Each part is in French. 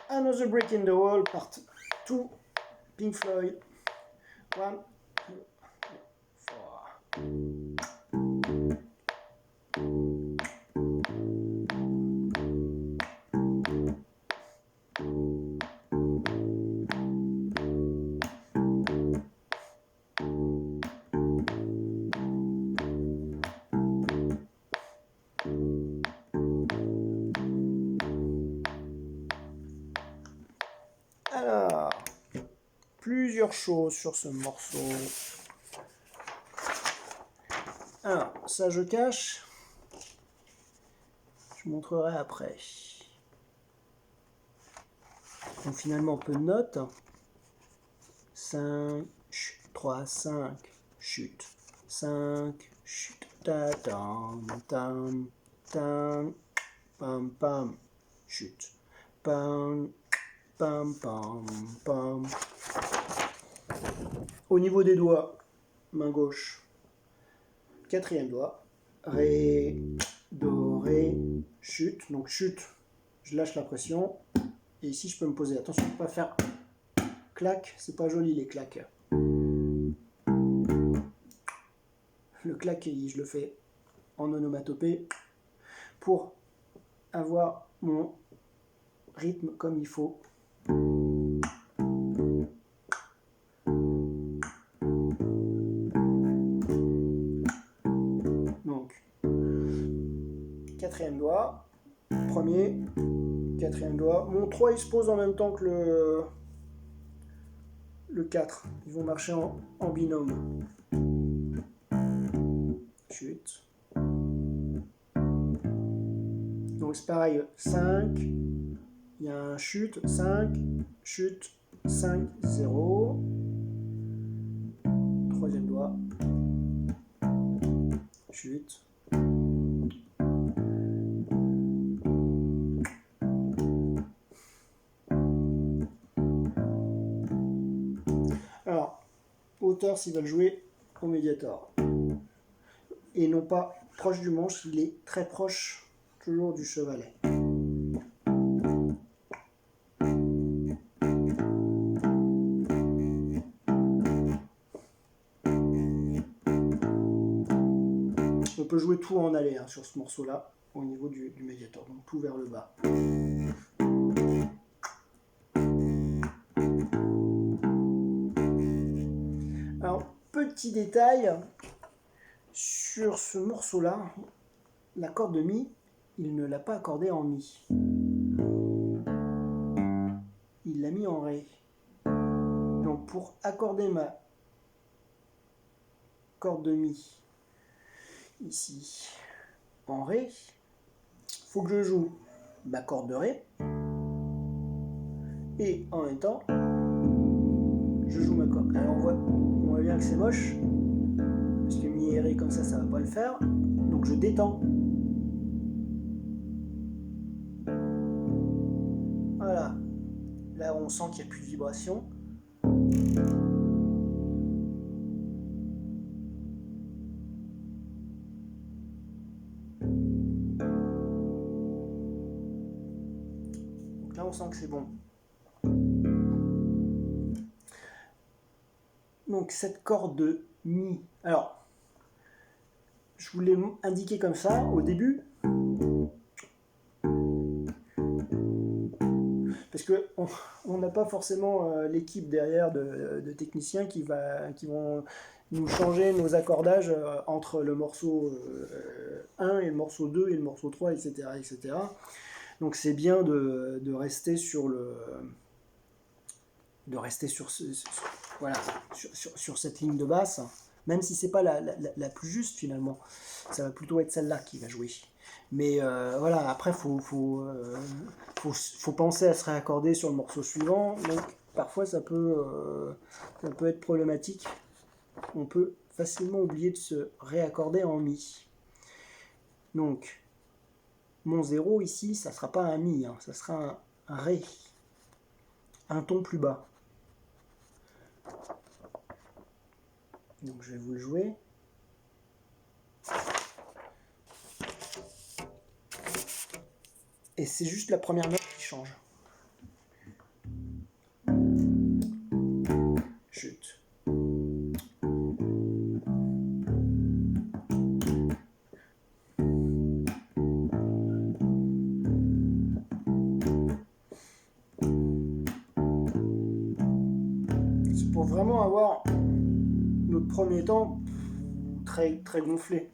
Another Brick in the Wall, part 2, Pink Floyd. 1, 2, 3, 4. Alors, plusieurs choses sur ce morceau. Alors, ça je cache. Je montrerai après. Donc finalement, peu de notes. 5, chut, 3, 5, chute. 5, chute. Ta tam, tam, tam, pam, pam, chute. Pam, pam, pam, pam. Au niveau des doigts, main gauche, quatrième doigt, ré, do, ré, chute, donc chute, je lâche la pression, et ici je peux me poser, attention de ne pas faire clac, c'est pas joli les claques. Le clac, je le fais en onomatopée, pour avoir mon rythme comme il faut. Donc, quatrième doigt, premier, quatrième doigt. Mon 3 il se pose en même temps que le 4. Ils vont marcher en binôme. Chute. Donc c'est pareil, 5, il y a un chute, 5, chute, 5, 0. Troisième doigt. Chute. Alors, auteur s'ils veulent jouer au Mediator. Et non pas proche du manche, il est très proche toujours du chevalet. On peut jouer tout en aller sur ce morceau-là, au niveau du Mediator, donc tout vers le bas. Alors, petit détail, sur ce morceau-là, la corde de Mi, il ne l'a pas accordée en Mi. Il l'a mis en Ré. Donc pour accorder ma corde de Mi, ici, en Ré, il faut que je joue ma corde de Ré, et en même temps, je joue ma corde. Alors on voit bien que c'est moche, parce que Mi et Ré comme ça va pas le faire, donc je détends. Voilà, là on sent qu'il n'y a plus de vibration. Donc là on sent que c'est bon. Donc cette corde de Mi, alors je vous l'ai indiqué comme ça au début, parce qu'on n'a pas forcément l'équipe derrière de techniciens qui vont nous changer nos accordages entre le morceau 1 et le morceau 2 et le morceau 3, etc. etc. Donc c'est bien de rester sur sur cette ligne de basse, même si c'est pas la plus juste finalement. Ça va plutôt être celle-là qui va jouer. Mais voilà, après faut penser à se réaccorder sur le morceau suivant. Donc parfois ça peut être problématique. On peut facilement oublier de se réaccorder en Mi. Donc mon 0 ici, ça sera pas un Mi, ça sera un Ré, un ton plus bas. Donc je vais vous le jouer. Et c'est juste la première note qui change. pour vraiment avoir notre premier temps très, très gonflé.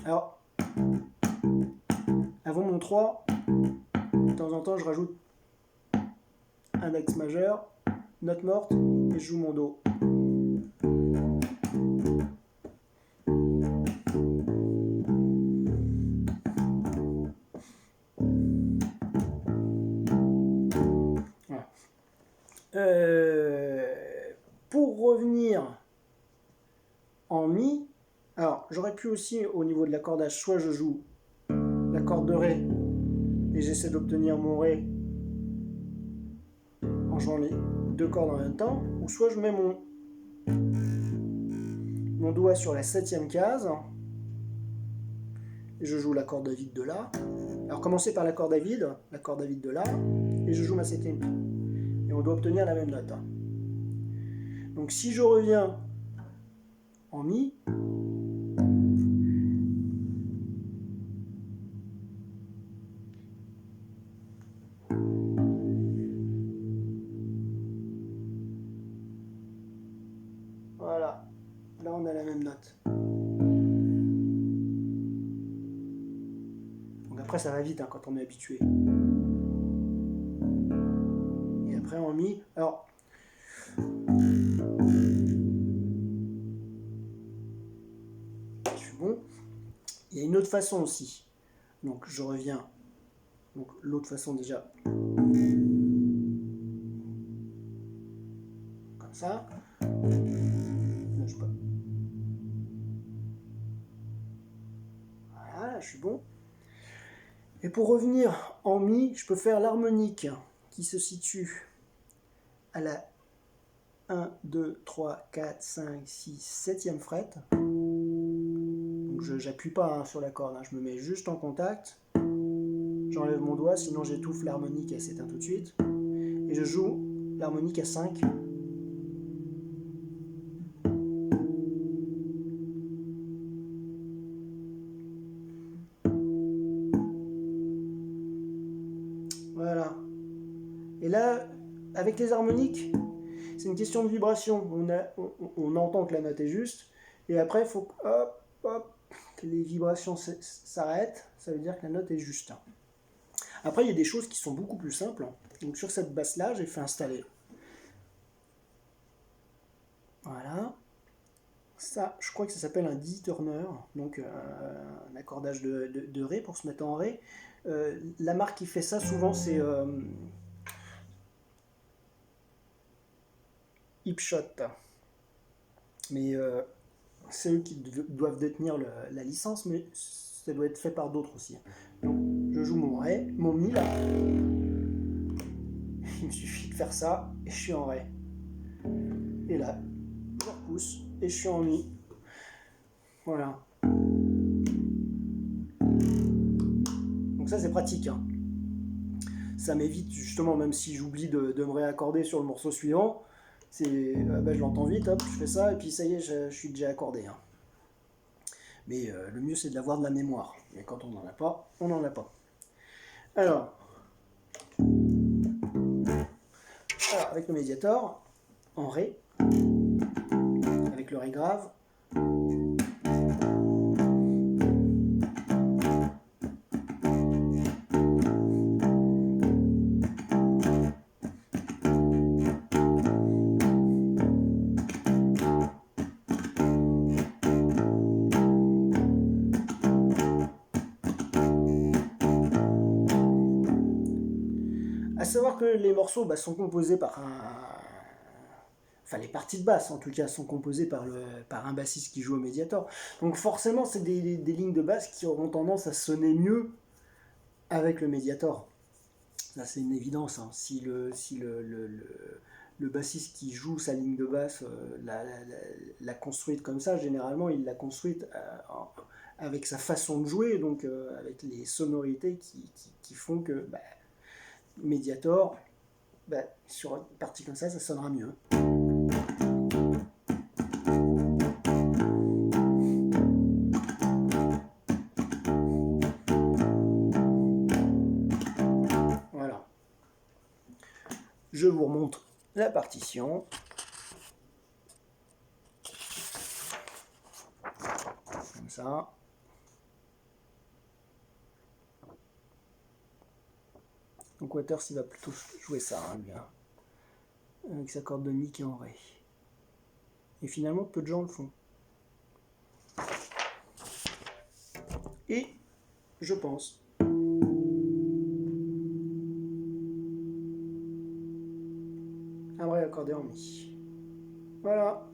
Alors, avant mon 3, de temps en temps je rajoute index majeur, note morte, et je joue mon Do. Voilà. Pour revenir en Mi, alors j'aurais pu aussi au niveau de l'accordage, soit je joue l'accord de Ré et j'essaie d'obtenir mon Ré en jouant les deux cordes en même temps, ou soit je mets mon doigt sur la 7e case et je joue l'accord David de La. Alors commencez par l'accord David de La, et je joue ma 7e. Et on doit obtenir la même note. Donc si je reviens en Mi, voilà, là on a la même note. Donc après ça va vite hein, quand on est habitué. Et après en Mi, alors je suis bon. Il y a une autre façon aussi. Donc je reviens. Donc l'autre façon déjà. Comme ça. Là, je peux. Voilà, là, je suis bon. Et pour revenir en Mi, je peux faire l'harmonique qui se situe à la 1, 2, 3, 4, 5, 6, 7e fret. Donc je n'appuie pas hein, sur la corde, hein, je me mets juste en contact. J'enlève mon doigt, sinon j'étouffe l'harmonique et elle s'éteint tout de suite. Et je joue l'harmonique à 5. Voilà. Et là, avec les harmoniques, c'est une question de vibration. On entend que la note est juste. Et après, il faut que hop, hop, les vibrations s'arrêtent. Ça veut dire que la note est juste. Après, il y a des choses qui sont beaucoup plus simples. Donc sur cette basse-là, j'ai fait installer. Voilà. Ça, je crois que ça s'appelle un D-turner. Donc un accordage de Ré pour se mettre en Ré. La marque qui fait ça, souvent, c'est Hipshot. Mais c'est eux qui doivent détenir la licence, mais ça doit être fait par d'autres aussi. Donc, je joue mon Ré, mon Mi là. Il me suffit de faire ça et je suis en Ré. Et là, je repousse et je suis en Mi. Voilà. Donc ça c'est pratique. Hein. Ça m'évite justement, même si j'oublie de me réaccorder sur le morceau suivant, je l'entends vite, hop, je fais ça et puis ça y est, je suis déjà accordé. Hein. Mais le mieux c'est d'avoir de la mémoire. Mais quand on n'en a pas, on n'en a pas. Alors, avec le Mediator, en Ré, avec le Ré grave, à savoir que les morceaux sont composés par Enfin, les parties de basse, en tout cas, sont composées par un bassiste qui joue au Mediator. Donc forcément, c'est des lignes de basse qui auront tendance à sonner mieux avec le Mediator. Ça, c'est une évidence. Hein. Si le bassiste qui joue sa ligne de basse l'a construite comme ça, généralement, il l'a construite avec sa façon de jouer, donc avec les sonorités qui font que Mediator, sur une partie comme ça sonnera mieux. Je vous remonte la partition. Comme ça. Donc Waters, il va plutôt jouer ça, hein, lui, hein, avec sa corde de mi qui est en ré. Et finalement, peu de gens le font. Et je pense un vrai accordé en mi. Voilà.